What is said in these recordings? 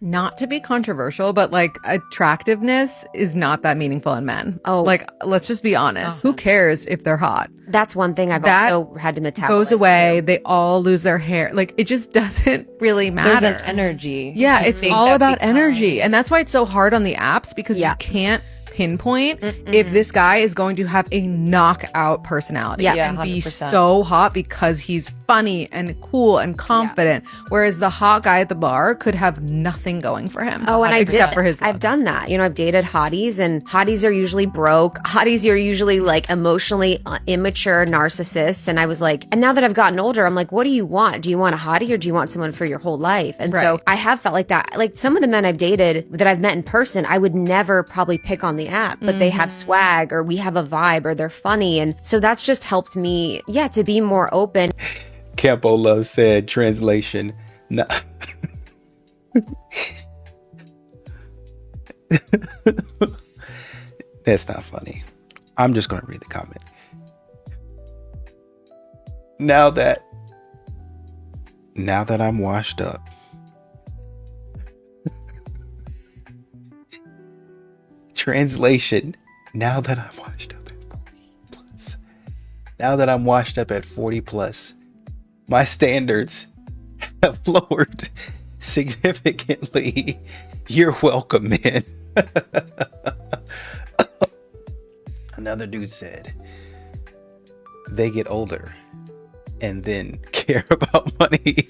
Not to be controversial, but like attractiveness is not that meaningful in men. Oh. Like, let's just be honest. Who cares if they're hot? That's one thing I've That also had to metabolize. Goes away. Too. They all lose their hair. Like, it just doesn't really matter. There's an energy. Yeah, I it's think all that about becomes- energy. And that's why it's so hard on the apps, because Yeah. you can't pinpoint if this guy is going to have a knockout personality Yeah, and be 100%. so hot because he's funny and cool and confident, whereas the hot guy at the bar could have nothing going for him. Oh, and except for his looks. I've done that. You know, I've dated hotties, and hotties are usually broke. Hotties are usually like emotionally immature narcissists. And I was like, and now that I've gotten older, I'm like, what do you want? Do you want a hottie or do you want someone for your whole life? And so Right. I have felt like that. Like some of the men I've dated that I've met in person, I would never probably pick on the app, but they have swag or we have a vibe or they're funny. And so that's just helped me, to be more open. Campo Love said, translation, no. That's not funny. I'm just going to read the comment. Now that I'm washed up, translation, now that I'm washed up at 40 plus, now that I'm washed up at 40 plus, my standards have lowered significantly. You're welcome, man. Another dude said, they get older and then care about money.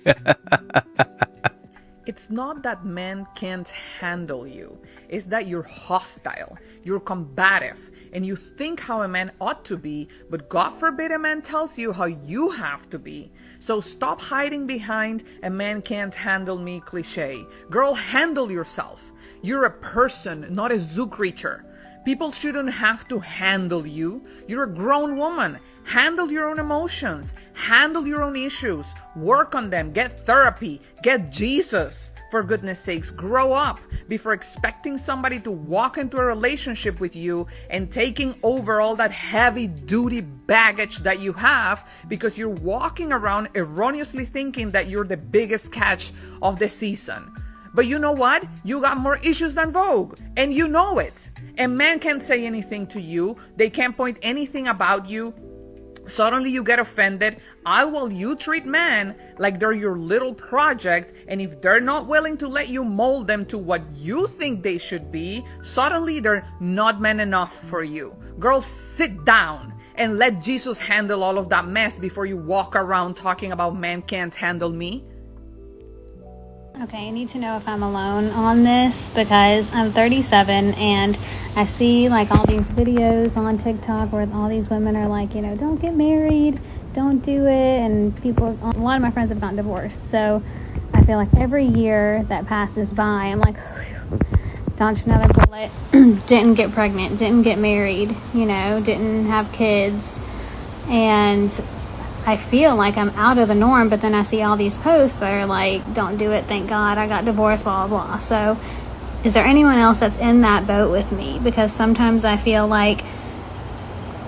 It's not that men can't handle you. It's that you're hostile, you're combative, and you think how a man ought to be, but God forbid a man tells you how you have to be. So stop hiding behind a man can't handle me cliche. Girl, handle yourself. You're a person, not a zoo creature. People shouldn't have to handle you. You're a grown woman. Handle your own emotions. Handle your own issues. Work on them. Get therapy. Get Jesus. For goodness sakes, grow up before expecting somebody to walk into a relationship with you and taking over all that heavy duty baggage that you have because you're walking around erroneously thinking that you're the biggest catch of the season. But you know what? You got more issues than Vogue, and you know it. A man can't say anything to you. They can't point anything about you. Suddenly you get offended. All while you treat men like they're your little project, and if they're not willing to let you mold them to what you think they should be, suddenly they're not men enough for you. Girl, sit down and let Jesus handle all of that mess before you walk around talking about men can't handle me. Okay, I need to know if I'm alone on this because I'm 37 and I see like all these videos on TikTok where all these women are like, you know, don't get married, don't do it, and a lot of my friends have gotten divorced. So I feel like every year that passes by, I'm like, dodged another bullet, didn't get pregnant, didn't get married, you know, didn't have kids, and I feel like I'm out of the norm, but then I see all these posts that are like, don't do it, thank God, I got divorced, blah, blah, blah. So is there anyone else that's in that boat with me? Because sometimes I feel like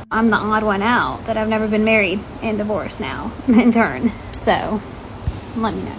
I'm the odd one out, that I've never been married and divorced now in turn. So let me know.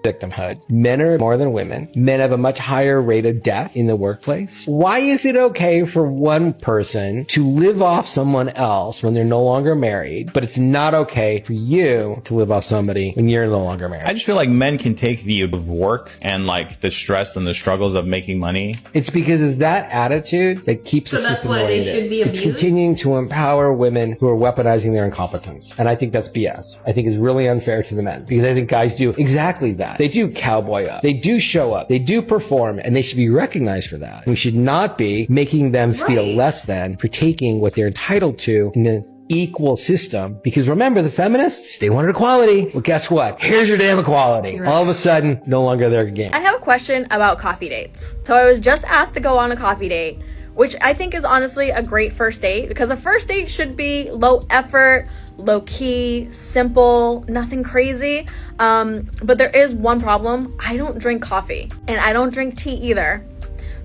Victimhood. Men are more than women. Men have a much higher rate of death in the workplace. Why is it okay for one person to live off someone else when they're no longer married, but it's not okay for you to live off somebody when you're no longer married? I just feel like men can take the of work and like the stress and the struggles of making money. It's because of that attitude that keeps the system the way it is. It's continuing to empower women who are weaponizing their incompetence. And I think that's BS. I think it's really unfair to the men because I think guys do exactly that. They do cowboy up. They do show up. They do perform, and they should be recognized for that. We should not be making them feel less than for taking what they're entitled to in an equal system. Because remember, the feminists, they wanted equality. Well, guess what? Here's your damn equality. All of a sudden, no longer their game. I have a question about coffee dates. So I was just asked to go on a coffee date, which I think is honestly a great first date because a first date should be low effort, low key, simple, nothing crazy. But there is one problem. I don't drink coffee and I don't drink tea either.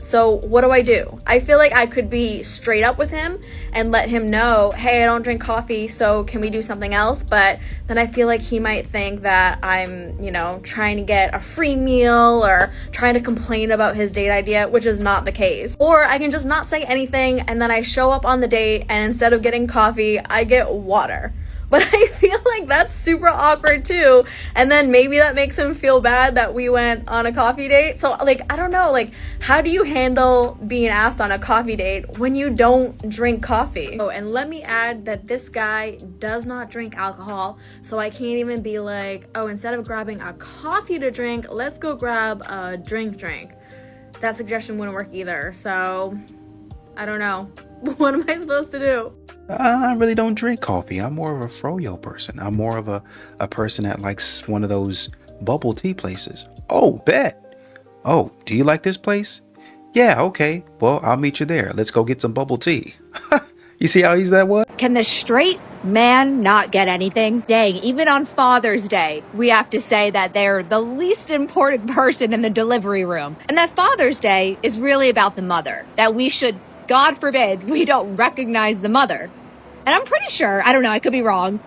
So what do? I feel like I could be straight up with him and let him know, hey, I don't drink coffee, so can we do something else? But then I feel like he might think that I'm, trying to get a free meal or trying to complain about his date idea, which is not the case. Or I can just not say anything, and then I show up on the date, and instead of getting coffee, I get water. But I feel like that's super awkward too. And then maybe that makes him feel bad that we went on a coffee date. So I don't know, how do you handle being asked on a coffee date when you don't drink coffee? Oh, and let me add that this guy does not drink alcohol. So I can't even be like, oh, instead of grabbing a coffee to drink, let's go grab a drink. That suggestion wouldn't work either. So I don't know. What am I supposed to do? I really don't drink coffee. I'm more of a froyo person. I'm more of a person that likes one of those bubble tea places. Oh, bet. Oh, do you like this place? Yeah, okay. Well, I'll meet you there. Let's go get some bubble tea. You see how easy that was? Can the straight man not get anything? Dang, even on Father's Day, we have to say that they're the least important person in the delivery room. And that Father's Day is really about the mother. That we should, God forbid, we don't recognize the mother. And I'm pretty sure, I don't know, I could be wrong,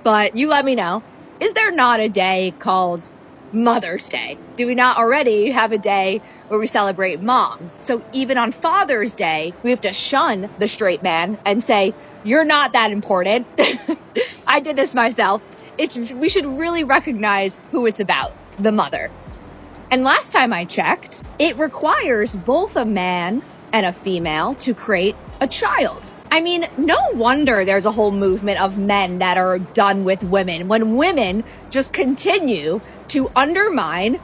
but you let me know. Is there not a day called Mother's Day? Do we not already have a day where we celebrate moms? So even on Father's Day, we have to shun the straight man and say, you're not that important. I did this myself. We should really recognize who it's about, the mother. And last time I checked, it requires both a man and a female to create a child. I mean, no wonder there's a whole movement of men that are done with women when women just continue to undermine,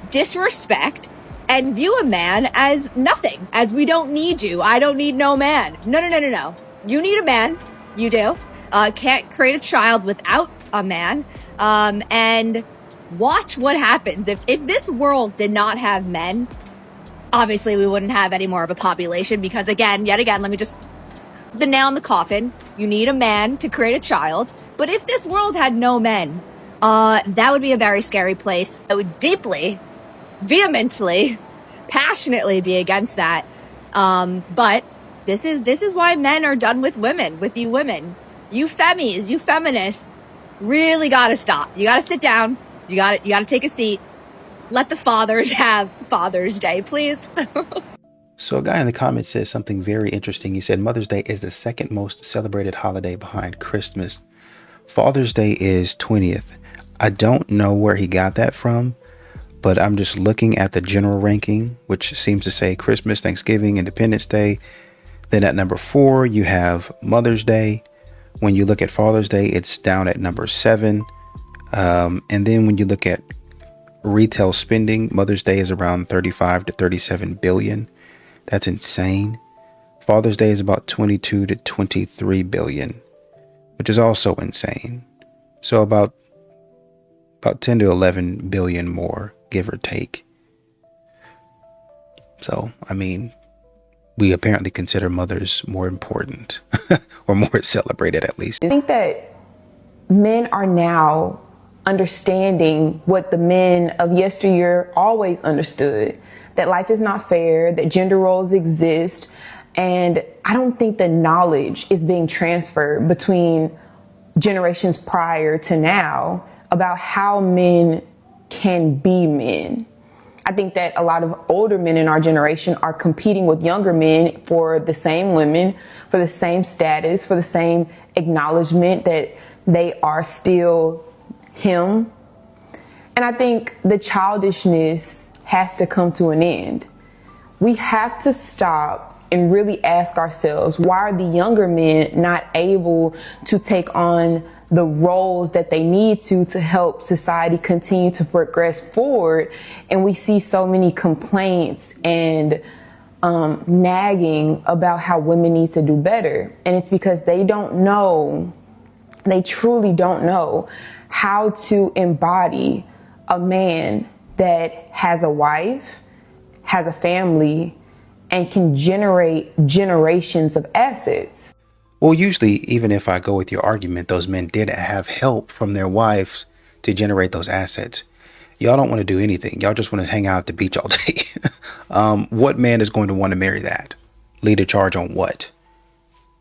disrespect, and view a man as nothing, as we don't need you. I don't need no man. No. You need a man. You do. Can't create a child without a man. And watch what happens. If this world did not have men, obviously we wouldn't have any more of a population because yet again, let me just the nail in the coffin. You need a man to create a child. But if this world had no men, that would be a very scary place. I would deeply, vehemently, passionately be against that. But this is why men are done with women, with you women. You femmies, you feminists, really gotta stop. You gotta sit down. You gotta take a seat. Let the fathers have Father's Day, please. So a guy in the comments says something very interesting. He said Mother's Day is the second most celebrated holiday behind Christmas. Father's Day is 20th. I don't know where he got that from, but I'm just looking at the general ranking, which seems to say Christmas, Thanksgiving, Independence Day. Then at number 4, you have Mother's Day. When you look at Father's Day, it's down at number 7. And then when you look at retail spending, Mother's Day is around 35 to 37 billion. That's insane. Father's Day is about 22 to 23 billion, which is also insane. So about 10 to 11 billion more, give or take. So, I mean, we apparently consider mothers more important or more celebrated, at least. I think that men are now understanding what the men of yesteryear always understood, that life is not fair, that gender roles exist. And I don't think the knowledge is being transferred between generations prior to now about how men can be men. I think that a lot of older men in our generation are competing with younger men for the same women, for the same status, for the same acknowledgement that they are still him. And I think the childishness has to come to an end. We have to stop and really ask ourselves, why are the younger men not able to take on the roles that they need to help society continue to progress forward? And we see so many complaints and nagging about how women need to do better. And it's because they truly don't know how to embody a man that has a wife, has a family, and can generate generations of assets. Well, usually, even if I go with your argument, those men did have help from their wives to generate those assets. Y'all don't want to do anything. Y'all just want to hang out at the beach all day. What man is going to want to marry that? Lead a charge on what?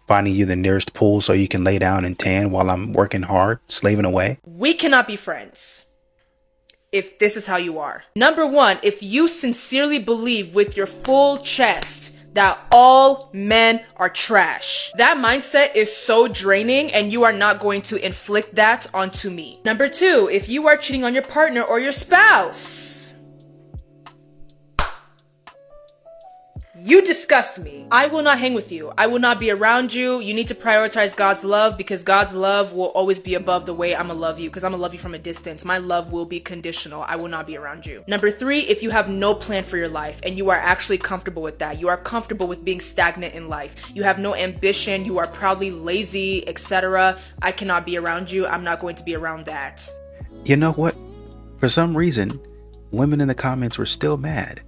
Finding you the nearest pool so you can lay down and tan while I'm working hard, slaving away? We cannot be friends if this is how you are. Number one, if you sincerely believe with your full chest that all men are trash, that mindset is so draining and you are not going to inflict that onto me. Number two, if you are cheating on your partner or your spouse, you disgust me. I will not hang with you. I will not be around you. You need to prioritize God's love, because God's love will always be above the way I'm gonna love you, because I'm gonna love you from a distance. My love will be conditional. I will not be around you. Number three, if you have no plan for your life and you are actually comfortable with that, you are comfortable with being stagnant in life, you have no ambition, you are proudly lazy, etc., I cannot be around you. I'm not going to be around that. You know what? For some reason, women in the comments were still mad.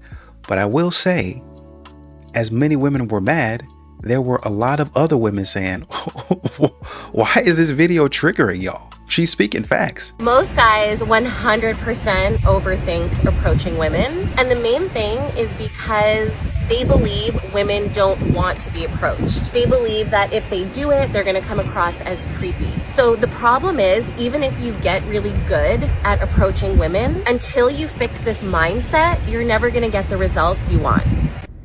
But I will say, as many women were mad, there were a lot of other women saying, why is this video triggering y'all? She's speaking facts. Most guys 100% overthink approaching women. And the main thing is because they believe women don't want to be approached. They believe that if they do it, they're gonna come across as creepy. So the problem is, even if you get really good at approaching women, until you fix this mindset, you're never gonna get the results you want.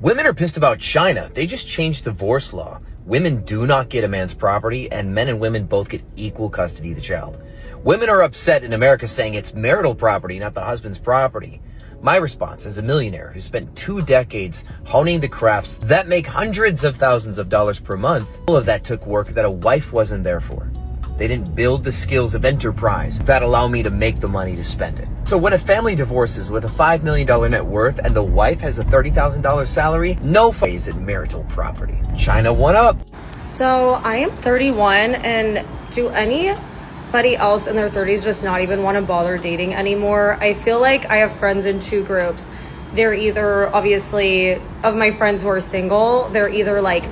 Women are pissed about China. They just changed divorce law. Women do not get a man's property, and men and women both get equal custody of the child. Women are upset in America saying it's marital property, not the husband's property. My response, as a millionaire who spent 2 decades honing the crafts that make hundreds of thousands of dollars per month, all of that took work that a wife wasn't there for. They didn't build the skills of enterprise that allow me to make the money to spend it. So when a family divorces with a $5 million net worth and the wife has a $30,000 salary, no is it marital property. China one up. So I am 31, and do anybody else in their 30s just not even want to bother dating anymore? I feel like I have friends in 2 groups. They're either, obviously, of my friends who are single, they're either like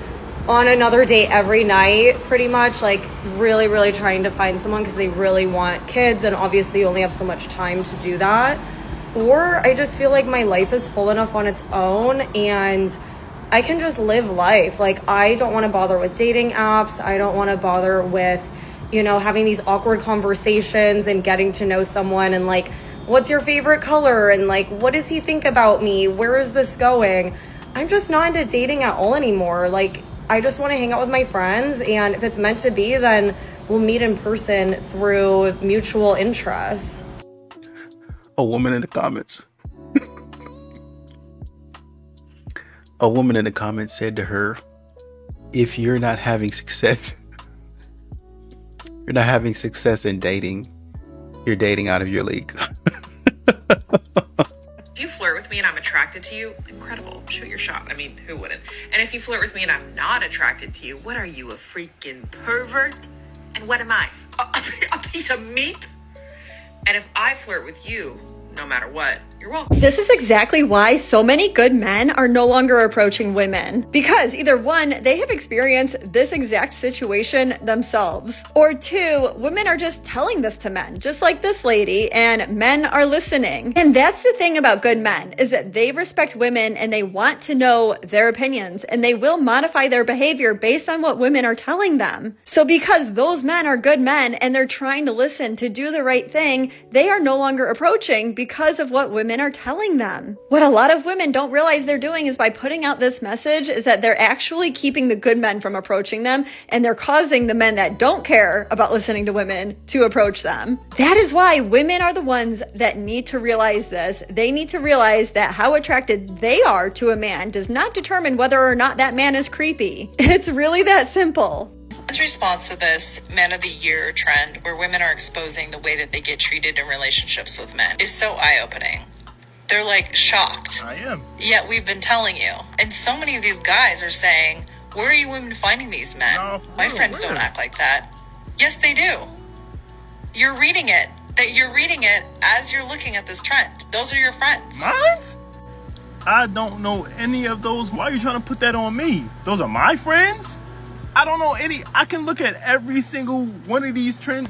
on another date every night, pretty much, like really, really trying to find someone because they really want kids, and obviously you only have so much time to do that. Or I just feel like my life is full enough on its own and I can just live life. Like, I don't want to bother with dating apps. I don't want to bother with, you know, having these awkward conversations and getting to know someone and like, what's your favorite color? And like, what does he think about me? Where is this going? I'm just not into dating at all anymore. Like, I just want to hang out with my friends, and if it's meant to be, then we'll meet in person through mutual interests. A woman in the comments. A woman in the comments said to her, if you're not having success, in dating, you're dating out of your league. If you flirt with me and I'm attracted to you, incredible, shoot your shot. I mean, who wouldn't? And if you flirt with me and I'm not attracted to you, what are you, a freaking pervert? And what am I? A piece of meat? And if I flirt with you, no matter what, you're welcome. This is exactly why so many good men are no longer approaching women. Because either one, they have experienced this exact situation themselves. Or two, women are just telling this to men, just like this lady, and men are listening. And that's the thing about good men, is that they respect women and they want to know their opinions, and they will modify their behavior based on what women are telling them. So because those men are good men and they're trying to listen to do the right thing, they are no longer approaching because of what women are telling them. What a lot of women don't realize they're doing is by putting out this message is that they're actually keeping the good men from approaching them, and they're causing the men that don't care about listening to women to approach them. That is why women are the ones that need to realize this. They need to realize that how attracted they are to a man does not determine whether or not that man is creepy. It's really that simple. In response to this Men of the Year trend, where women are exposing the way that they get treated in relationships with men, is so eye-opening. They're like shocked. I am. Yet we've been telling you. And so many of these guys are saying, where are you women finding these men? No, my friends don't act like that. Yes, they do. You're reading it. You're reading it as you're looking at this trend. Those are your friends. Mine? I don't know any of those. Why are you trying to put that on me? Those are my friends? I don't know any. I can look at every single one of these trends.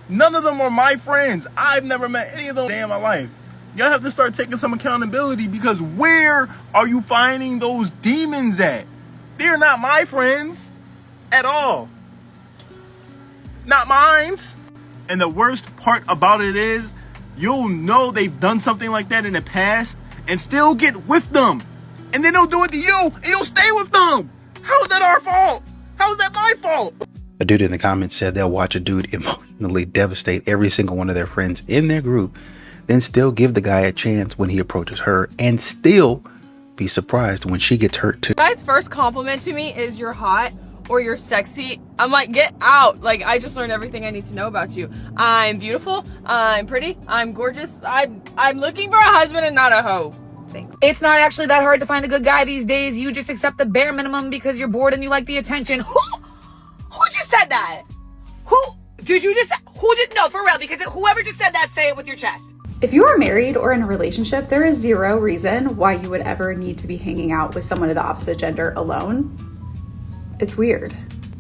None of them are my friends. I've never met any of them in my life. Y'all have to start taking some accountability, because where are you finding those demons at? They're not my friends at all. Not mines. And the worst part about it is, you'll know they've done something like that in the past and still get with them. And then they'll do it to you and you'll stay with them. How is that our fault? How is that my fault? A dude in the comments said they'll watch a dude emotionally devastate every single one of their friends in their group, then still give the guy a chance when he approaches her, and still be surprised when she gets hurt too. Guy's first compliment to me is you're hot or you're sexy. I'm like, get out. Like, I just learned everything I need to know about you. I'm beautiful. I'm pretty. I'm gorgeous. I'm looking for a husband and not a hoe. Thanks. It's not actually that hard to find a good guy these days. You just accept the bare minimum because you're bored and you like the attention. Who just said that? Who did you just? Who did? No, for real. Because whoever just said that, say it with your chest. If you are married or in a relationship, there is zero reason why you would ever need to be hanging out with someone of the opposite gender alone. It's weird.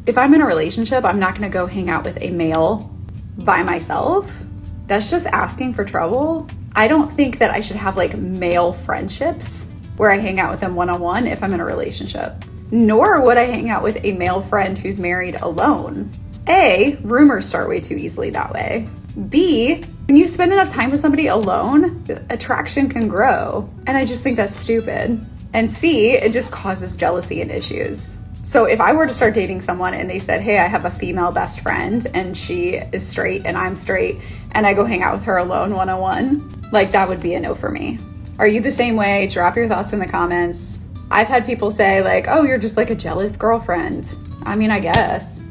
If I'm in a relationship, I'm not gonna go hang out with a male by myself. That's just asking for trouble. I don't think that I should have like male friendships where I hang out with them one-on-one if I'm in a relationship. Nor would I hang out with a male friend who's married alone. A, rumors start way too easily that way. B, when you spend enough time with somebody alone, attraction can grow. And I just think that's stupid. And C, it just causes jealousy and issues. So if I were to start dating someone and they said, hey, I have a female best friend and she is straight and I'm straight, and I go hang out with her alone one-on-one, like that would be a no for me. Are you the same way? Drop your thoughts in the comments. I've had people say like, oh, you're just like a jealous girlfriend. I mean, I guess,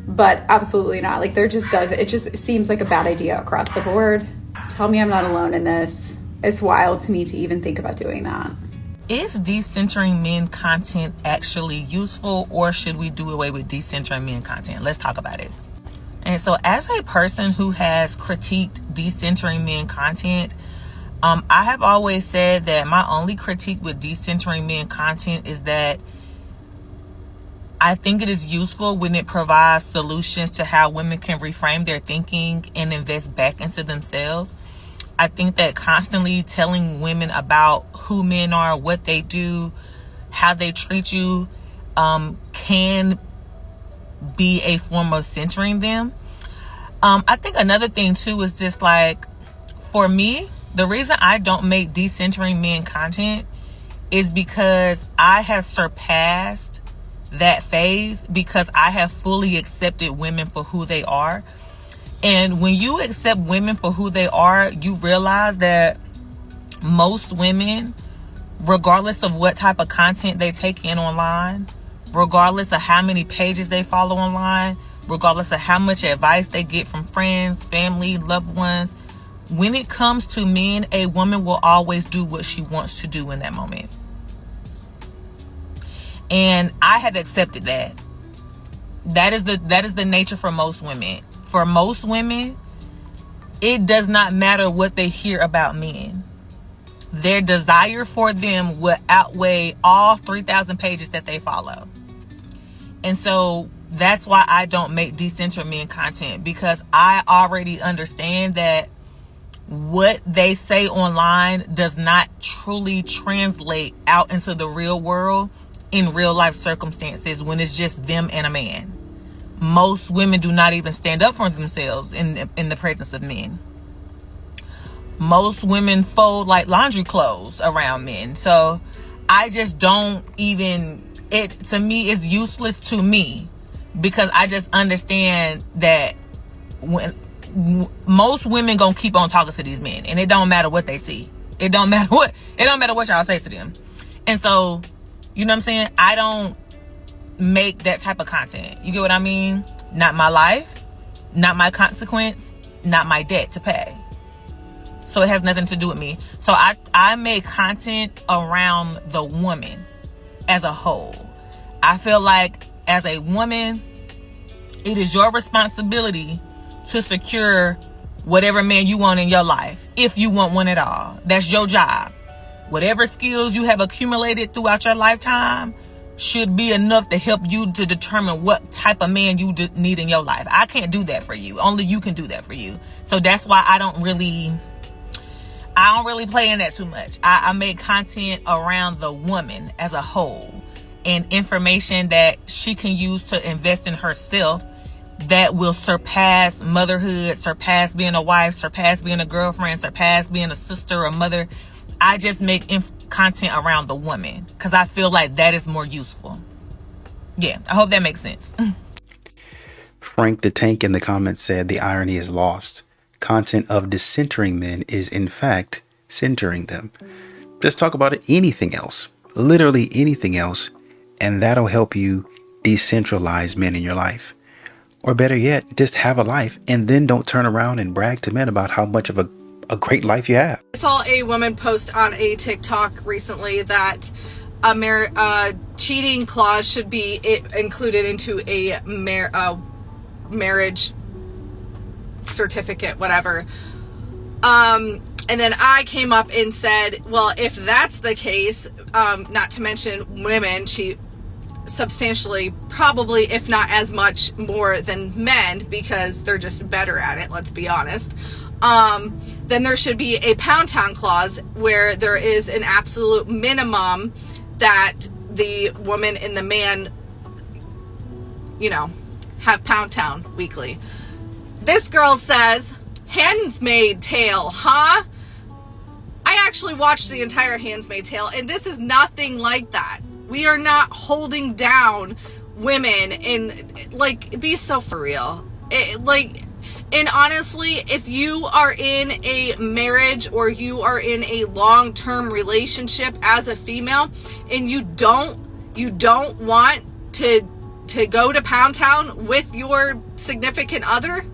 but absolutely not. Like it just seems like a bad idea across the board. Tell me I'm not alone in this. It's wild to me to even think about doing that. Is decentering men content actually useful, or should we do away with decentering men content? Let's talk about it. And so as a person who has critiqued decentering men content, I have always said that my only critique with decentering men content is that I think it is useful when it provides solutions to how women can reframe their thinking and invest back into themselves. I think that constantly telling women about who men are, what they do, how they treat you, can be a form of centering them. I think another thing too is just like, for me, the reason I don't make decentering men content is because I have surpassed that phase, because I have fully accepted women for who they are. And when you accept women for who they are, you realize that most women, regardless of what type of content they take in online, regardless of how many pages they follow online, regardless of how much advice they get from friends, family, loved ones, when it comes to men, a woman will always do what she wants to do in that moment. And I have accepted that. That is the nature for most women. For most women, it does not matter what they hear about men. Their desire for them will outweigh all 3,000 pages that they follow. And so that's why I don't make decenter men content, because I already understand that what they say online does not truly translate out into the real world in real life circumstances when it's just them and a man. Most women do not even stand up for themselves in the presence of men. Most women fold like laundry clothes around men. So I just don't even, to me, it's useless to me, because I just understand that when most women gonna keep on talking to these men, and it don't matter what they see. It don't matter what y'all say to them. And so, you know what I'm saying? I don't make that type of content. You get what I mean? Not my life, not my consequence, not my debt to pay. So it has nothing to do with me. So I make content around the woman as a whole. I feel like as a woman, it is your responsibility to secure whatever man you want in your life, if you want one at all. That's your job. Whatever skills you have accumulated throughout your lifetime, should be enough to help you to determine what type of man you need in your life. I can't do that for you. Only you can do that for you. So that's why I don't really play in that too much. I make content around the woman as a whole and information that she can use to invest in herself that will surpass motherhood, surpass being a wife, surpass being a girlfriend, surpass being a sister or mother. I just make content around the woman because I feel like that is more useful. Yeah, I hope that makes sense. Frank the Tank in the comments said the irony is lost. Content of decentering men is in fact centering them. Just talk about anything else, literally anything else, and that'll help you decentralize men in your life. Or better yet, just have a life and then don't turn around and brag to men about how much of a great life you have. I saw a woman post on a TikTok recently that a cheating clause should be included into a marriage certificate, whatever. And then I came up and said, well, if that's the case, not to mention women cheat substantially, probably, if not as much more than men, because they're just better at it, let's be honest. Then there should be a pound town clause where there is an absolute minimum that the woman and the man, you know, have pound town weekly. This girl says, Handmaid's Tale, huh? I actually watched the entire Handmaid's Tale, and this is nothing like that. We are not holding down women and, like, be so for real. And honestly, if you are in a marriage or you are in a long-term relationship as a female and you don't want to go to Pound Town with your significant other,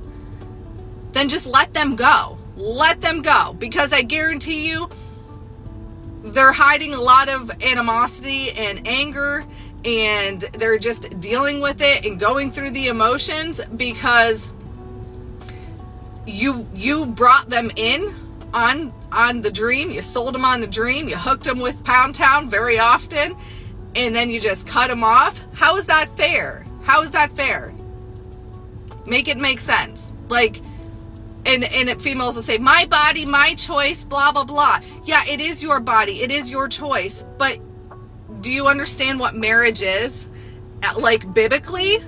then just let them go. Let them go, because I guarantee you they're hiding a lot of animosity and anger, and they're just dealing with it and going through the emotions because you brought them in on the dream. You sold them on the dream. You hooked them with Pound Town very often, and then you just cut them off. How is that fair? How is that fair? Make it make sense. Like, and females will say, my body, my choice, blah, blah, blah. Yeah, it is your body. It is your choice. But do you understand what marriage is? Like, biblically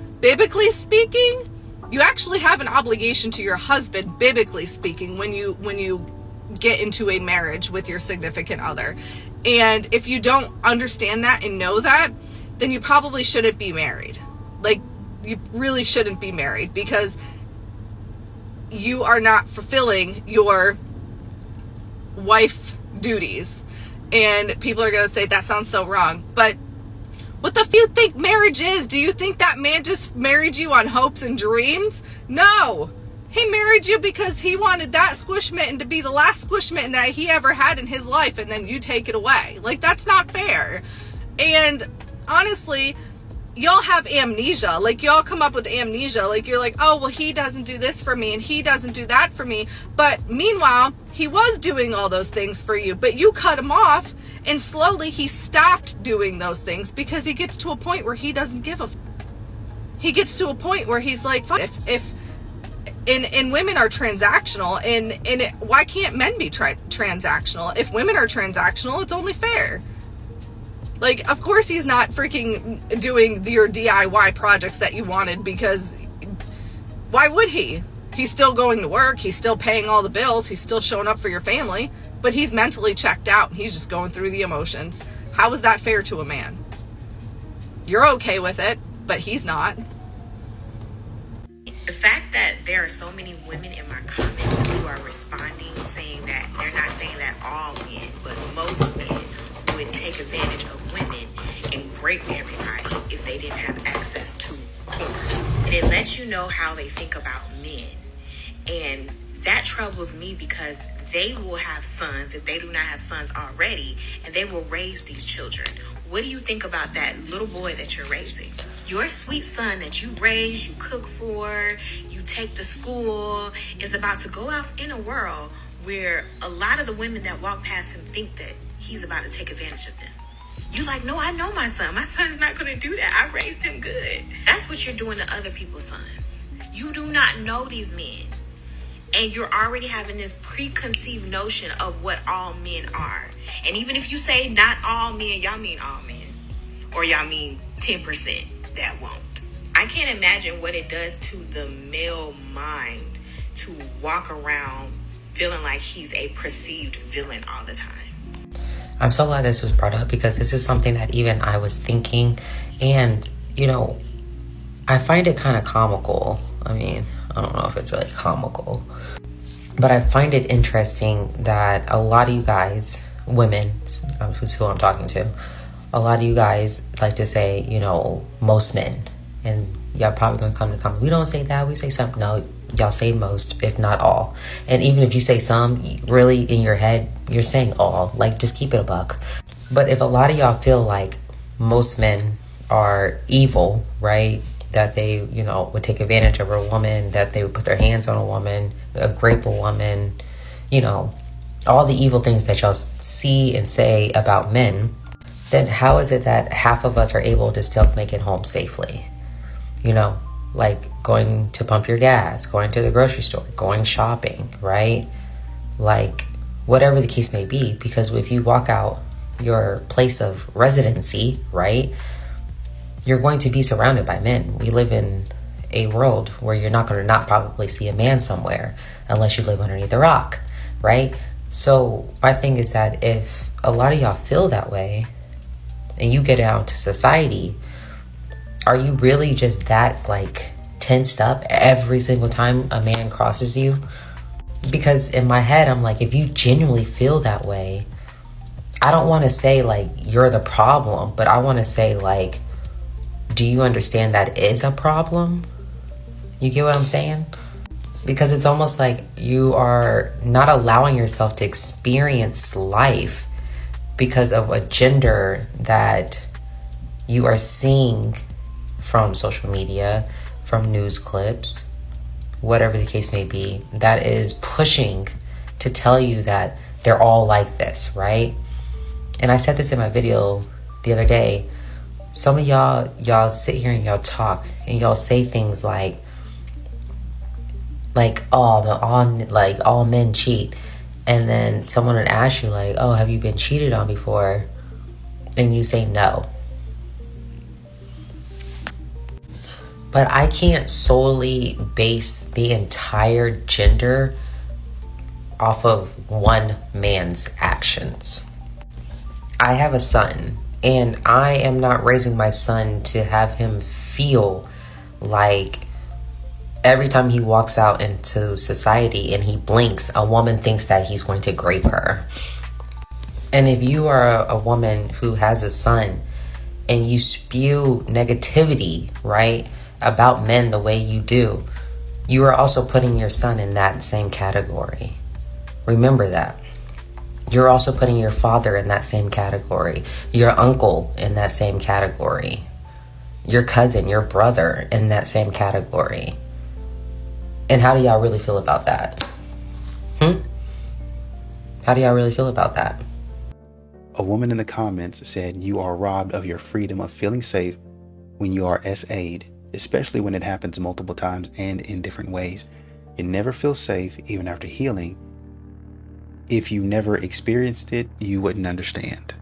speaking, you actually have an obligation to your husband, biblically speaking, when you get into a marriage with your significant other. And if you don't understand that and know that, then you probably shouldn't be married. Like, you really shouldn't be married, because you are not fulfilling your wife duties. And people are going to say, that sounds so wrong. But what the f you think marriage is? Do you think that man just married you on hopes and dreams? No. He married you because he wanted that squish mitten to be the last squish mitten that he ever had in his life, and then you take it away. Like, that's not fair. And honestly, y'all have amnesia. Like, y'all come up with amnesia. Like, you're like, oh, well, he doesn't do this for me and he doesn't do that for me. But meanwhile, he was doing all those things for you, but you cut him off, and slowly he stopped doing those things because he gets to a point where he doesn't give a f. He gets to a point where he's like, and women are transactional, and why can't men be transactional? If women are transactional, it's only fair. Like, of course he's not freaking doing your DIY projects that you wanted, because why would he? He's still going to work. He's still paying all the bills. He's still showing up for your family, but he's mentally checked out and he's just going through the emotions. How is that fair to a man? You're okay with it, but he's not. The fact that there are so many women in my comments who are responding, saying that they're not saying that all men, but most men would take advantage of women and grape everybody if they didn't have access to porn. And it lets you know how they think about men. And that troubles me, because they will have sons if they do not have sons already, and they will raise these children. What do you think about that little boy that you're raising? Your sweet son that you raise, you cook for, you take to school, is about to go out in a world where a lot of the women that walk past him think that he's about to take advantage of them. You like, no, I know my son. My son's not going to do that. I raised him good. That's what you're doing to other people's sons. You do not know these men. And you're already having this preconceived notion of what all men are. And even if you say not all men, y'all mean all men. Or y'all mean 10% that won't. I can't imagine what it does to the male mind to walk around feeling like he's a perceived villain all the time. I'm so glad this was brought up because this is something that even I was thinking. And, you know, I find it kind of comical. I mean, I don't know if it's really comical, but I find it interesting that a lot of you guys, women, who's who I'm talking to, a lot of you guys like to say, you know, most men. And y'all probably gonna come to comment, we don't say that, we say something. No, y'all say most, if not all. And even if you say some, really in your head, you're saying all. Like, just keep it a buck. But if a lot of y'all feel like most men are evil, right? That they, you know, would take advantage of a woman, that they would put their hands on a woman, grape a woman, you know, all the evil things that y'all see and say about men, then how is it that half of us are able to still make it home safely? You know, like going to pump your gas, going to the grocery store, going shopping, right? Like whatever the case may be, because if you walk out your place of residency, right, you're going to be surrounded by men. We live in a world where you're not going to not probably see a man somewhere unless you live underneath a rock, right? So my thing is that if a lot of y'all feel that way and you get out to society, are you really just that like tensed up every single time a man crosses you? Because in my head, I'm like, if you genuinely feel that way, I don't want to say like you're the problem, but I want to say like, do you understand that is a problem? You get what I'm saying? Because it's almost like you are not allowing yourself to experience life because of a gender that you are seeing from social media, from news clips, whatever the case may be, that is pushing to tell you that they're all like this, right? And I said this in my video the other day. Some of y'all sit here and y'all talk and y'all say things like all men cheat, and then someone would ask you like, oh, have you been cheated on before? And you say no. But I can't solely base the entire gender off of one man's actions. I have a son, and I am not raising my son to have him feel like every time he walks out into society and he blinks, a woman thinks that he's going to grape her. And if you are a woman who has a son and you spew negativity, right, about men the way you do, you are also putting your son in that same category. Remember that. You're also putting your father in that same category, your uncle in that same category, your cousin, your brother in that same category. And how do y'all really feel about that? How do y'all really feel about that? A woman in the comments said you are robbed of your freedom of feeling safe when you are SA'd, especially when it happens multiple times and in different ways. You never feel safe even after healing. If you never experienced it, you wouldn't understand.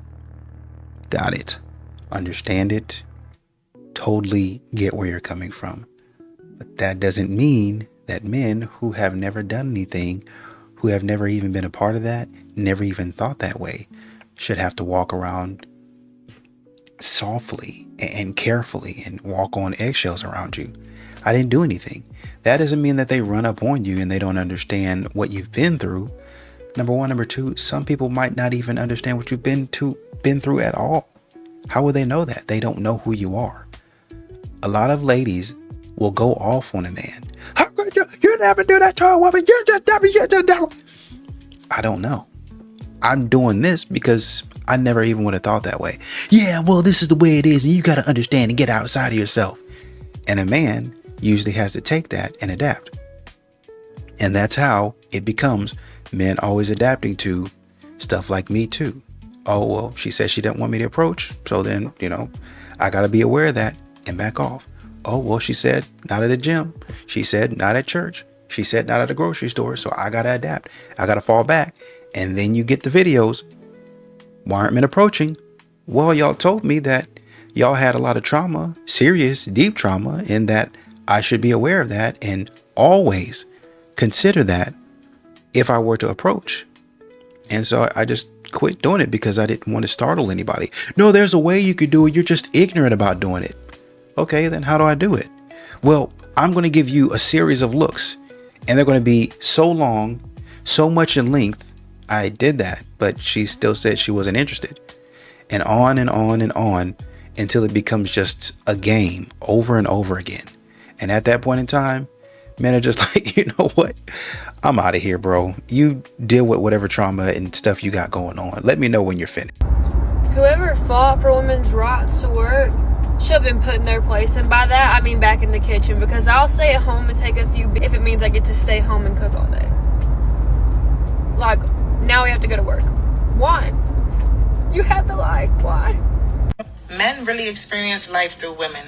Got it. Understand it. Totally get where you're coming from. But that doesn't mean that men who have never done anything, who have never even been a part of that, never even thought that way, should have to walk around softly and carefully and walk on eggshells around you. I didn't do anything. That doesn't mean that they run up on you and they don't understand what you've been through. Number one. Number two, some people might not even understand what you've been through at all. How will they know that? They don't know who you are. A lot of ladies will go off on a man. How could you never do that to a woman? You just never. I don't know. I'm doing this because I never even would have thought that way. Yeah, well, this is the way it is, and you got to understand and get outside of yourself. And a man usually has to take that and adapt. And that's how it becomes men always adapting to stuff like Me Too. Oh, well, she said she didn't want me to approach. So then, I got to be aware of that and back off. Oh, well, she said not at the gym. She said not at church. She said not at the grocery store. So I got to adapt. I got to fall back. And then you get the videos. Why aren't men approaching? Well, y'all told me that y'all had a lot of trauma, serious, deep trauma, and that I should be aware of that and always consider that if I were to approach. And so I just quit doing it because I didn't want to startle anybody. No, there's a way you could do it. You're just ignorant about doing it. Okay, then how do I do it? Well, I'm going to give you a series of looks, and they're going to be so long, so much in length. I did that, but she still said she wasn't interested. And on and on and on until it becomes just a game over and over again. And at that point in time, men are just like, you know what? I'm out of here, bro. You deal with whatever trauma and stuff you got going on. Let me know when you're finished. Whoever fought for women's rights to work should have been put in their place. And by that, I mean back in the kitchen, because I'll stay at home and take a few if it means I get to stay home and cook all day. Like, now we have to go to work. Why? You had the life. Why? Men really experience life through women.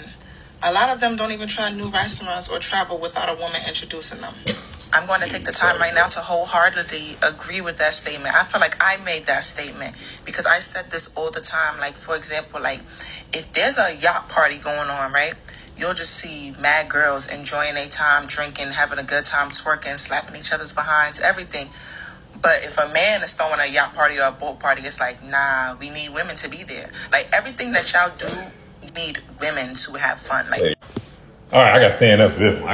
A lot of them don't even try new restaurants or travel without a woman introducing them. I'm going to take the time right now to wholeheartedly agree with that statement. I feel like I made that statement because I said this all the time. Like, for example, like if there's a yacht party going on, right? You'll just see mad girls enjoying their time, drinking, having a good time, twerking, slapping each other's behinds, everything. But if a man is throwing a yacht party or a boat party, it's like, nah, we need women to be there. Like everything that y'all do, you need women to have fun. Like. Hey. All right, I got to stand up for this one.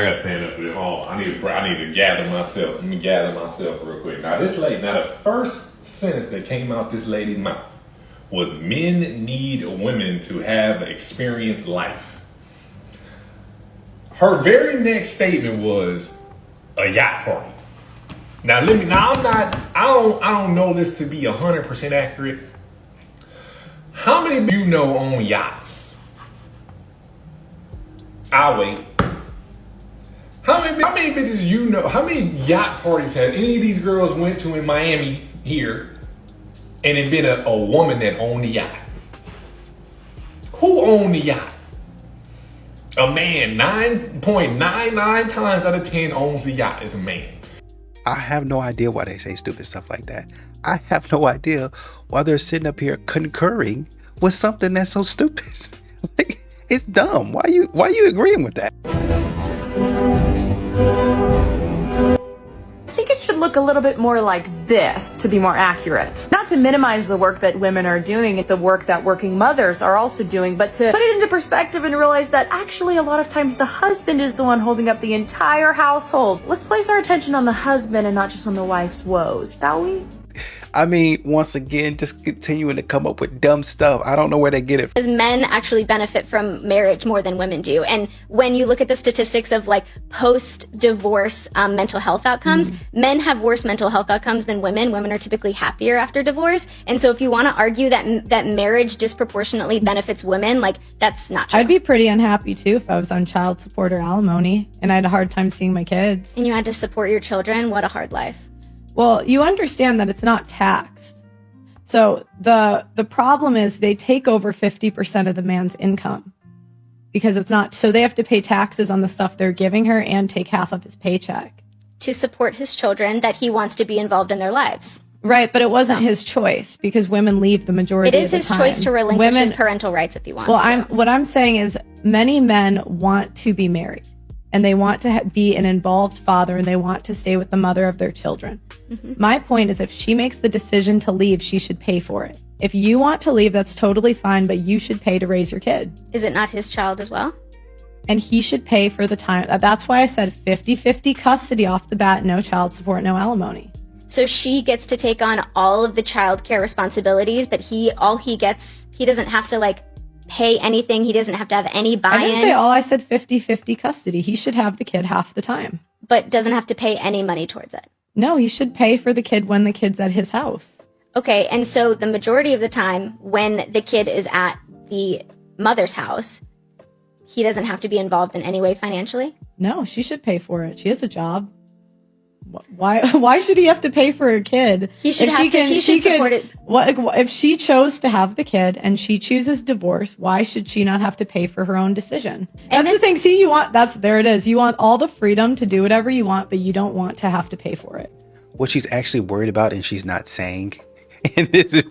Oh, I need to gather myself. Let me gather myself real quick. Now, this lady, the first sentence that came out this lady's mouth was men need women to have experienced life. Her very next statement was a yacht party. Now, I don't know this to be 100% accurate. How many of you know own yachts? I'll wait. How many bitches you know? How many yacht parties have any of these girls went to in Miami here and it been a woman that owned the yacht? Who owned the yacht? A man. 9.99 times out of 10 owns the yacht is a man. I have no idea why they say stupid stuff like that. I have no idea why they're sitting up here concurring with something that's so stupid. Like, it's dumb. Why are you agreeing with that? I think it should look a little bit more like this to be more accurate. Not to minimize the work that women are doing, the work that working mothers are also doing, but to put it into perspective and realize that actually a lot of times the husband is the one holding up the entire household. Let's place our attention on the husband and not just on the wife's woes, shall we? I mean, once again, just continuing to come up with dumb stuff. I don't know where they get it from. Because men actually benefit from marriage more than women do. And when you look at the statistics of like post-divorce mental health outcomes, men have worse mental health outcomes than women. Women are typically happier after divorce. And so if you want to argue that marriage disproportionately benefits women, like that's not true. I'd be pretty unhappy too if I was on child support or alimony and I had a hard time seeing my kids. And you had to support your children. What a hard life. Well, you understand that it's not taxed. So the problem is they take over 50% of the man's income because it's not, so they have to pay taxes on the stuff they're giving her and take half of his paycheck. To support his children that he wants to be involved in their lives. Right, but it wasn't his choice because women leave the majority of the time. It is his choice to relinquish his parental rights if he wants to. What I'm saying is many men want to be married. And they want to be an involved father and they want to stay with the mother of their children. My point is if she makes the decision to leave, she should pay for it. If you want to leave, that's totally fine, but you should pay to raise your kid. Is it not his child as well? And he should pay for the time. That's why I said 50-50 custody off the bat, no child support, no alimony. So she gets to take on all of the child care responsibilities, but he doesn't have to like pay anything. He doesn't have to have any buy-in. I didn't say all. I said 50-50 custody. He should have the kid half the time. But doesn't have to pay any money towards it. No, he should pay for the kid when the kid's at his house. Okay, and so the majority of the time when the kid is at the mother's house, he doesn't have to be involved in any way financially? No, she should pay for it. She has a job. Why should he have to pay for a kid? He should support it. If she chose to have the kid and she chooses divorce, why should she not have to pay for her own decision? That's the thing. See, there it is. You want all the freedom to do whatever you want, but you don't want to have to pay for it. What she's actually worried about and she's not saying, and this is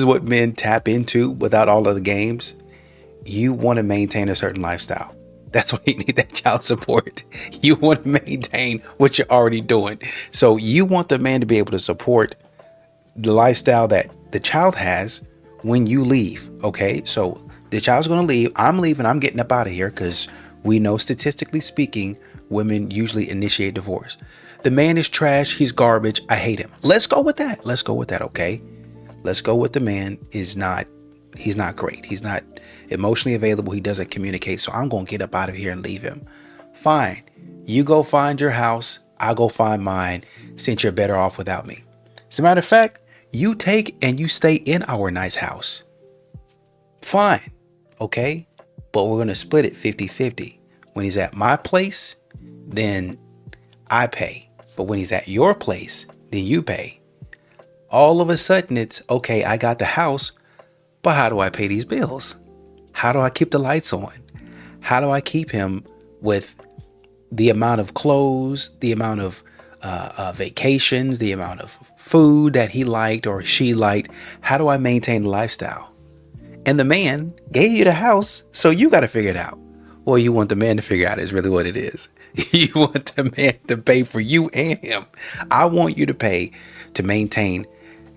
what men tap into without all of the games. You want to maintain a certain lifestyle. That's why you need that child support. You want to maintain what you're already doing. So you want the man to be able to support the lifestyle that the child has when you leave. Okay, so the child's going to leave. I'm leaving. I'm getting up out of here because we know, statistically speaking, women usually initiate divorce. The man is trash. He's garbage. I hate him. Let's go with that. Okay, let's go with the man he's not great. He's not emotionally available. He doesn't communicate. So I'm going to get up out of here and leave him. Fine. You go find your house. I'll go find mine, since you're better off without me. As a matter of fact, you take and you stay in our nice house. Fine. Okay. But we're going to split it 50-50. When he's at my place, then I pay. But when he's at your place, then you pay. All of a sudden it's okay. I got the house, but how do I pay these bills? How do I keep the lights on? How do I keep him with the amount of clothes, the amount of vacations, the amount of food that he liked or she liked? How do I maintain the lifestyle? And the man gave you the house, so you got to figure it out. Well, you want the man to figure out is really what it is. You want the man to pay for you and him. I want you to pay to maintain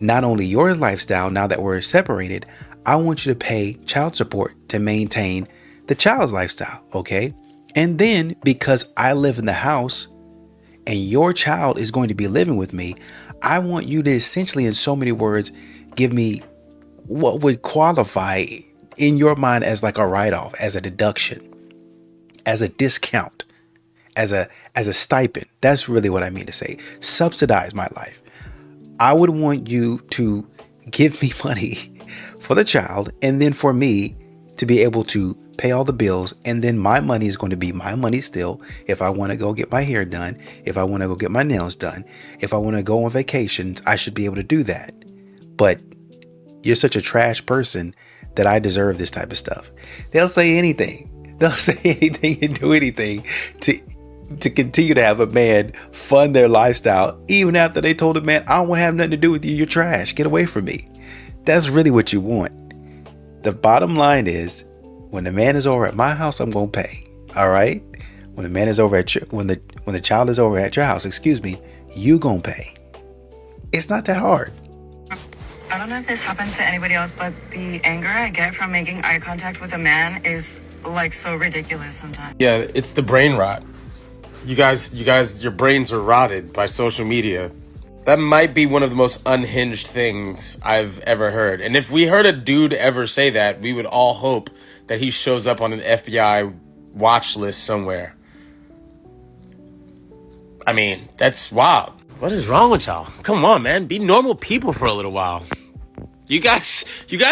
not only your lifestyle now that we're separated. I want you to pay child support to maintain the child's lifestyle, okay? And then because I live in the house and your child is going to be living with me, I want you to essentially, in so many words, give me what would qualify in your mind as like a write-off, as a deduction, as a discount, as a stipend. That's really what I mean to say. Subsidize my life. I would want you to give me money for the child, and then for me to be able to pay all the bills, and then my money is going to be my money still. If I want to go get my hair done, if I want to go get my nails done, if I want to go on vacations, I should be able to do that. But you're such a trash person that I deserve this type of stuff. They'll say anything. They'll say anything and do anything to continue to have a man fund their lifestyle, even after they told a man, I don't want to have nothing to do with you. You're trash. Get away from me. That's really what you want. The bottom line is, when the man is over at my house, I'm going to pay. All right. When the man is over at when the child is over at your house, you going to pay. It's not that hard. I don't know if this happens to anybody else, but the anger I get from making eye contact with a man is like so ridiculous sometimes. Yeah, it's the brain rot. You guys, your brains are rotted by social media. That might be one of the most unhinged things I've ever heard. And if we heard a dude ever say that, we would all hope that he shows up on an FBI watch list somewhere. I mean, that's wild. What is wrong with y'all? Come on, man. Be normal people for a little while. You guys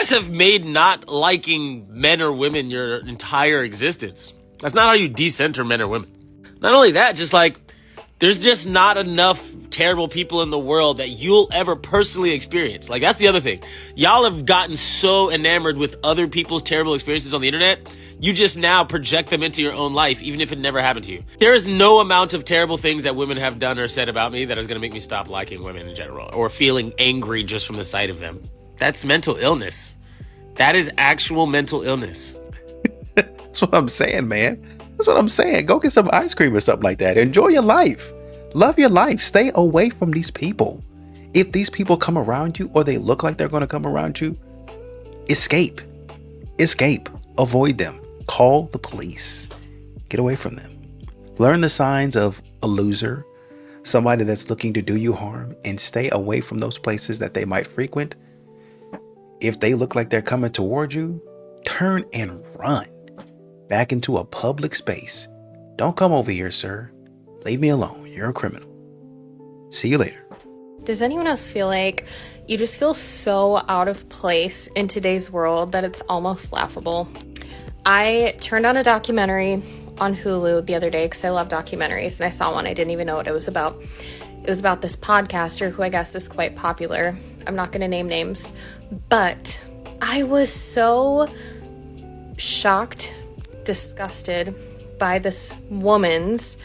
have made not liking men or women your entire existence. That's not how you decenter men or women. Not only that, just like, there's just not enough terrible people in the world that you'll ever personally experience. Like, that's the other thing. Y'all have gotten so enamored with other people's terrible experiences on the internet, you just now project them into your own life, even if it never happened to you. There is no amount of terrible things that women have done or said about me that is going to make me stop liking women in general, or feeling angry just from the sight of them. That's mental illness. That is actual mental illness. That's what I'm saying, man. That's what I'm saying. Go get some ice cream or something like that. Enjoy your life. Love your life. Stay away from these people. If these people come around you, or they look like they're going to come around you, escape. Avoid them. Call the police. Get away from them. Learn the signs of a loser, somebody that's looking to do you harm, and stay away from those places that they might frequent. If they look like they're coming toward you, turn and run back into a public space. Don't come over here, sir. Leave me alone. You're a criminal. See you later. Does anyone else feel like you just feel so out of place in today's world that it's almost laughable? I turned on a documentary on Hulu the other day because I love documentaries, and I saw one. I didn't even know what it was about. It was about this podcaster who I guess is quite popular. I'm not going to name names, but I was so shocked, disgusted by this woman's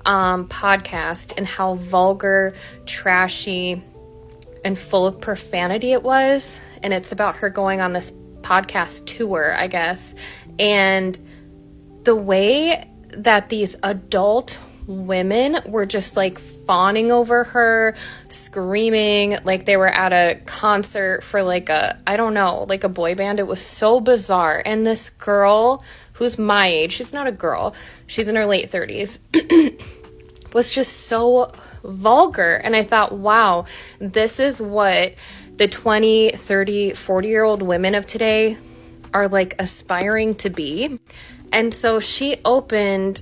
podcast and how vulgar, trashy, and full of profanity it was. And it's about her going on this podcast tour, I guess. And the way that these adult women were just like fawning over her, screaming like they were at a concert for like a, I don't know, like a boy band. It was so bizarre. And this girl who's my age, she's not a girl, she's in her late 30s, was just so vulgar. And I thought, wow, this is what the 20, 30, 40-year-old women of today are like aspiring to be. And so she opened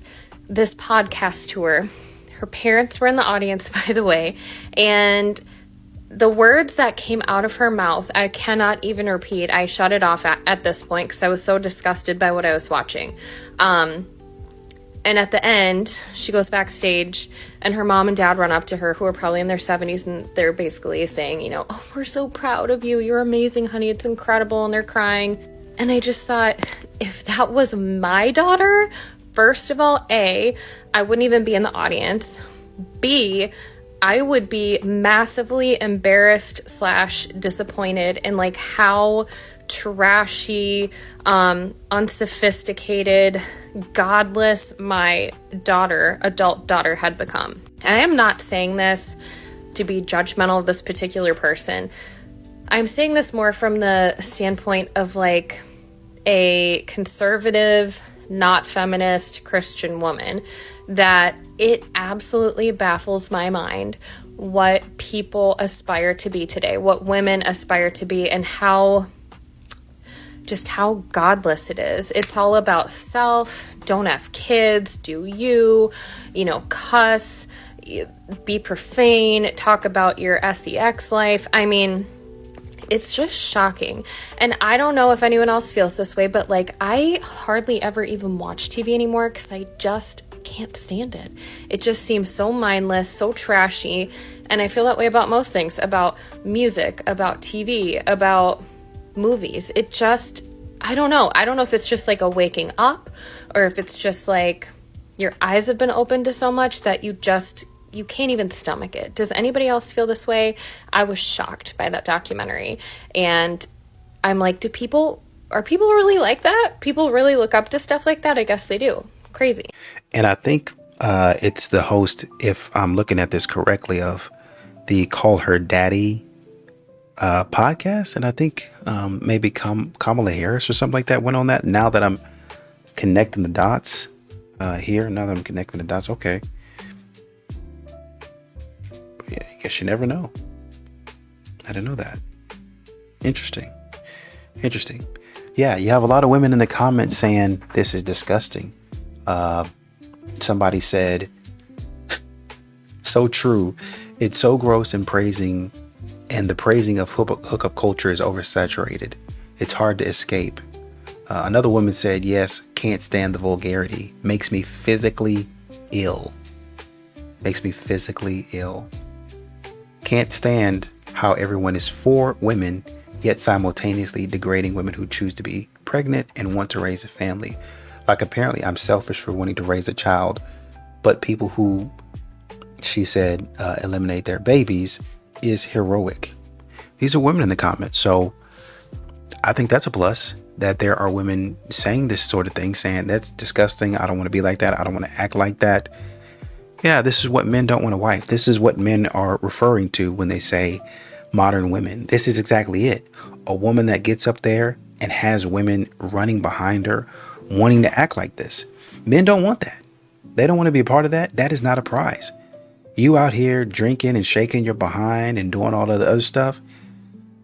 this podcast tour. Her parents were in the audience, by the way, and the words that came out of her mouth, I cannot even repeat. I shut it off at this point because I was so disgusted by what I was watching. And at the end, she goes backstage and her mom and dad run up to her, who are probably in their 70s, and they're basically saying, you know, oh, we're so proud of you. You're amazing, honey. It's incredible. And they're crying. And I just thought, if that was my daughter, first of all, A, I wouldn't even be in the audience. B, I would be massively embarrassed / disappointed in like how trashy, unsophisticated, godless my adult daughter had become. And I am not saying this to be judgmental of this particular person. I'm saying this more from the standpoint of like a conservative, not feminist Christian woman, that it absolutely baffles my mind what people aspire to be today, what women aspire to be, and how godless it is. It's all about self, don't have kids, do you know, cuss, be profane, talk about your sex life. I mean, it's just shocking. And I don't know if anyone else feels this way, but like I hardly ever even watch TV anymore because I just can't stand it. It just seems so mindless, so trashy. And I feel that way about most things, about music, about TV, about movies. It just, I don't know. I don't know if it's just like a waking up or if it's just like your eyes have been opened to so much that you can't even stomach it. Does anybody else feel this way? I was shocked by that documentary. And I'm like, are people really like that? People really look up to stuff like that? I guess they do. Crazy. And I think it's the host, if I'm looking at this correctly, of the Call Her Daddy podcast. And I think maybe Kamala Harris or something like that went on that. Now that I'm connecting the dots here, okay. Yeah, I guess you never know. I didn't know that. Interesting. Yeah, you have a lot of women in the comments saying this is disgusting. Somebody said, so true. It's so gross and the praising of hookup culture is oversaturated. It's hard to escape. Another woman said, yes, can't stand the vulgarity. Makes me physically ill. Can't stand how everyone is for women, yet simultaneously degrading women who choose to be pregnant and want to raise a family. Like apparently I'm selfish for wanting to raise a child, but people who, she said, eliminate their babies is heroic. These are women in the comments. So I think that's a plus that there are women saying this sort of thing, saying that's disgusting. I don't want to be like that. I don't want to act like that. Yeah, this is what men don't want a wife. This is what men are referring to when they say modern women. This is exactly it. A woman that gets up there and has women running behind her, wanting to act like this. Men don't want that. They don't want to be a part of that. That is not a prize. You out here drinking and shaking your behind and doing all of the other stuff.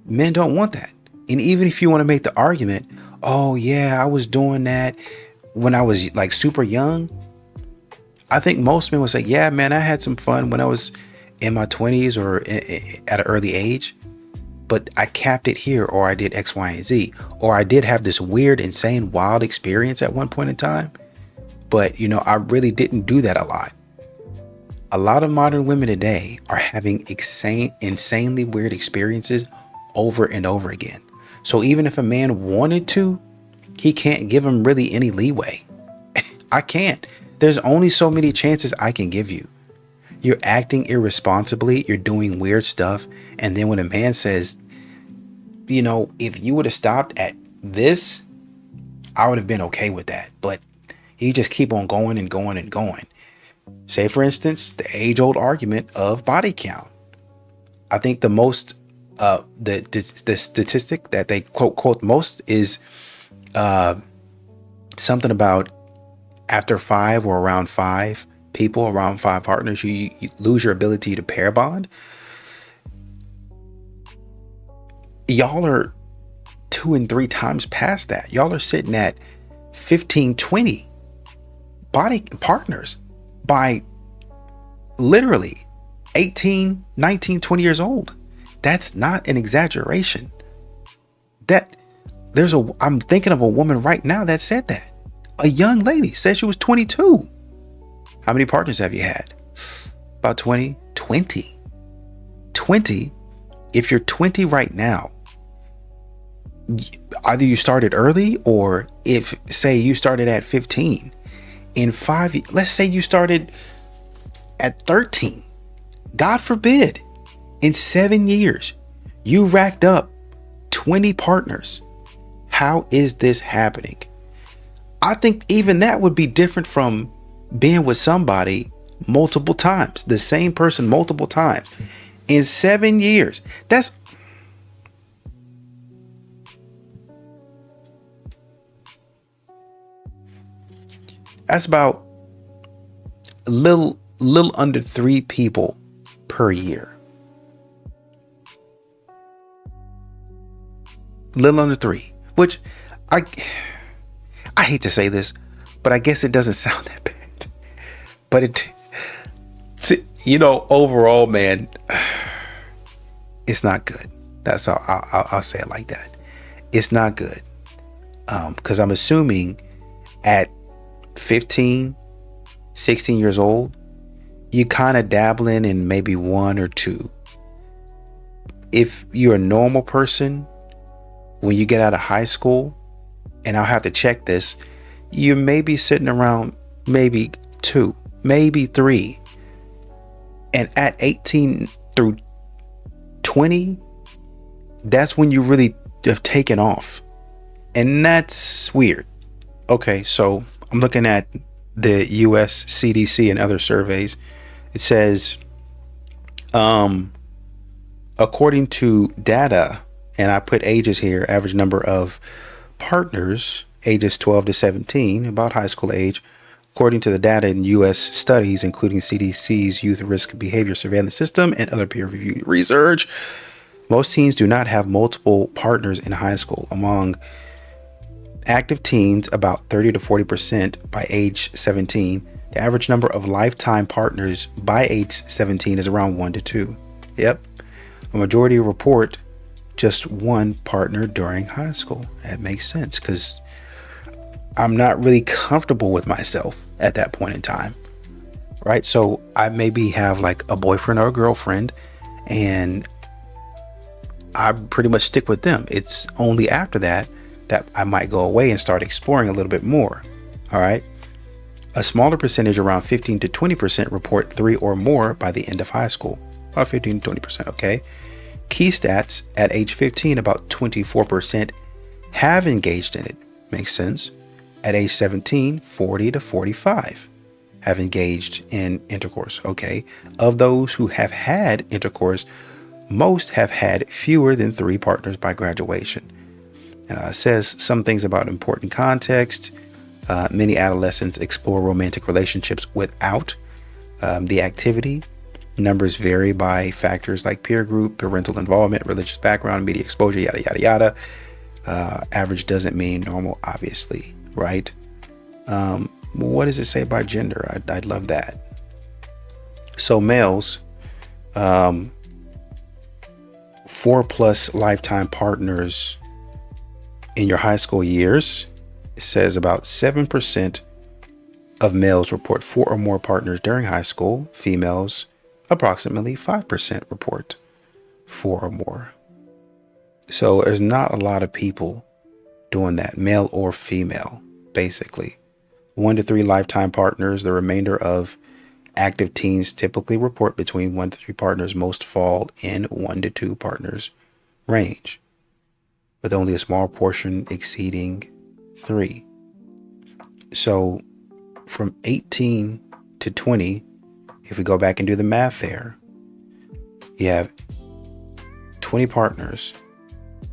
Men don't want that. And even if you want to make the argument, oh yeah, I was doing that when I was like super young. I think most men would say, yeah, man, I had some fun when I was in my 20s or at an early age, but I capped it here, or I did X, Y, and Z, or I did have this weird, insane, wild experience at one point in time. But, you know, I really didn't do that a lot. A lot of modern women today are having insanely weird experiences over and over again. So even if a man wanted to, he can't give him really any leeway. I can't. There's only so many chances I can give you. You're acting irresponsibly. You're doing weird stuff. And then when a man says, you know, if you would have stopped at this, I would have been okay with that. But you just keep on going and going and going. Say, for instance, the age-old argument of body count. I think the most, the statistic that they quote most is something about after 5 or around 5 people, around 5 partners, you lose your ability to pair bond. Y'all are 2 and 3 times past that. Y'all are sitting at 15, 20 body partners by literally 18, 19, 20 years old. That's not an exaggeration. I'm thinking of a woman right now that said that. A young lady said she was 22. How many partners have you had? About 20. 20. If you're 20 right now, either you started early, or if, say, you started at 15, in 5 years, let's say you started at 13, God forbid, in 7 years, you racked up 20 partners. How is this happening? I think even that would be different from being with somebody multiple times, the same person multiple times in 7 years. That's about a little under 3 people per year. Little under 3, which I hate to say this, but I guess it doesn't sound that bad. But overall, man, it's not good. That's all. I'll say it like that. It's not good. Because I'm assuming at 15, 16 years old, you kind of dabbling in maybe 1 or 2. If you're a normal person, when you get out of high school, and I'll have to check this, you may be sitting around maybe 2, maybe 3. And at 18 through 20, that's when you really have taken off. And that's weird. Okay, so I'm looking at the US CDC and other surveys. It says, according to data, and I put ages here, average number of partners, ages 12 to 17, about high school age. According to the data in U.S. studies, including CDC's Youth Risk Behavior Surveillance System and other peer-reviewed research, most teens do not have multiple partners in high school. Among active teens, about 30 to 40% by age 17. The average number of lifetime partners by age 17 is around 1 to 2. Yep. A majority report just 1 partner during high school. That makes sense, because I'm not really comfortable with myself at that point in time, right? So I maybe have like a boyfriend or a girlfriend, and I pretty much stick with them. It's only after that I might go away and start exploring a little bit more. All right. A smaller percentage, around 15 to 20%, report 3 or more by the end of high school. About 15 to 20%. Okay. Key stats: at age 15, about 24% have engaged in it. Makes sense. At age 17, 40 to 45 have engaged in intercourse. Okay. Of those who have had intercourse, most have had fewer than 3 partners by graduation. Says some things about important context. Many adolescents explore romantic relationships without the activity. Numbers vary by factors like peer group, parental involvement, religious background, media exposure, yada, yada, yada. Average doesn't mean normal, obviously, right? What does it say about gender? I'd love that. So males, 4+ lifetime partners in your high school years. It says about 7% of males report 4 or more partners during high school. Females, approximately 5% report 4 or more. So there's not a lot of people doing that, male or female, basically. 1 to 3 lifetime partners. The remainder of active teens typically report between 1 to 3 partners. Most fall in 1 to 2 partners range, with only a small portion exceeding 3. So from 18 to 20, if we go back and do the math there, you have 20 partners,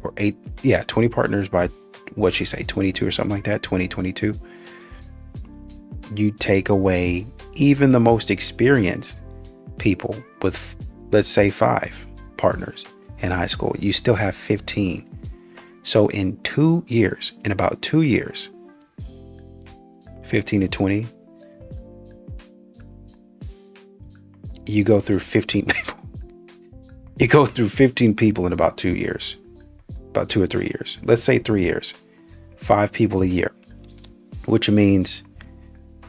or 20 partners by, what'd she say, 22 or something like that, 2022. You take away even the most experienced people with, let's say, 5 partners in high school, you still have 15. So in about 2 years, 15 to 20, you go through 15 people. You go through 15 people in about 2 years, about 2 or 3 years. Let's say 3 years, 5 people a year, which means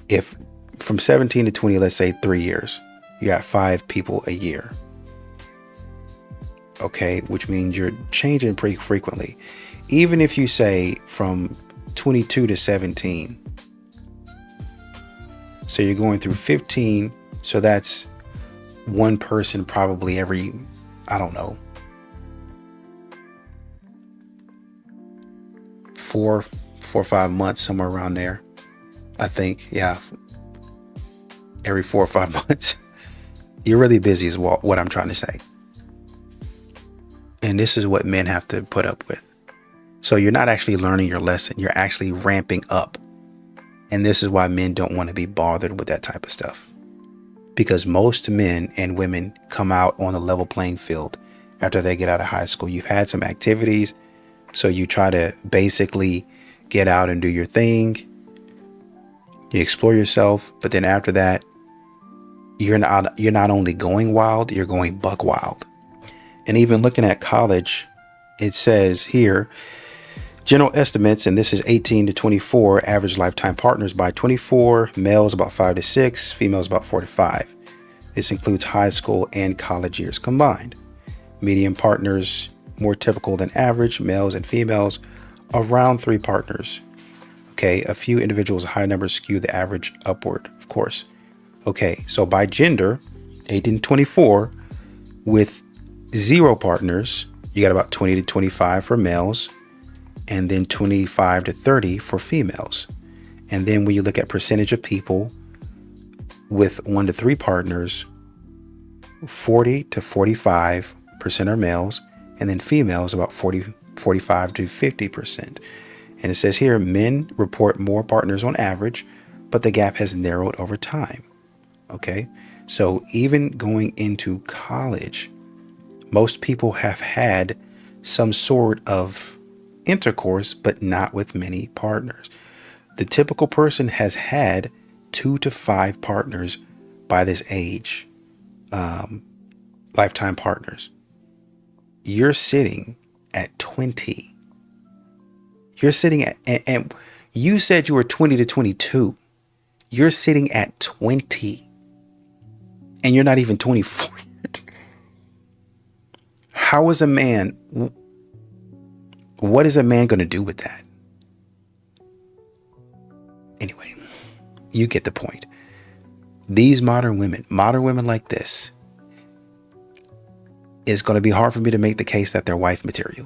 if from 17 to 20, let's say 3 years, you got 5 people a year. Okay, which means you're changing pretty frequently. Even if you say from 22 to 17, so you're going through 15, so that's one person probably every, I don't know, 4 or 5 months, somewhere around there. I think, yeah, every 4 or 5 months. You're really busy is what I'm trying to say. And this is what men have to put up with. So you're not actually learning your lesson. You're actually ramping up. And this is why men don't want to be bothered with that type of stuff. Because most men and women come out on a level playing field after they get out of high school. You've had some activities, so you try to basically get out and do your thing. You explore yourself, but then after that, you're not only going wild, you're going buck wild. And even looking at college, it says here, general estimates, and this is 18 to 24, average lifetime partners by 24, males about 5 to 6, females about 4 to 5. This includes high school and college years combined. Median partners, more typical than average, males and females, around 3 partners. Okay, a few individuals, high numbers skew the average upward, of course. Okay, so by gender, 18 to 24, with 0 partners, you got about 20 to 25 for males, and then 25 to 30 for females. And then when you look at percentage of people with 1 to 3 partners, 40 to 45% are males, and then females about 45 to 50%. And it says here, men report more partners on average, but the gap has narrowed over time. Okay, so even going into college, most people have had some sort of intercourse, but not with many partners. The typical person has had 2 to 5 partners by this age, lifetime partners. You're sitting at 20. You're sitting at, and you said you were 20 to 22. You're sitting at 20. And you're not even 24 yet. How is a man, what is a man going to do with that? Anyway, you get the point. These modern women like this, it's going to be hard for me to make the case that they're wife material.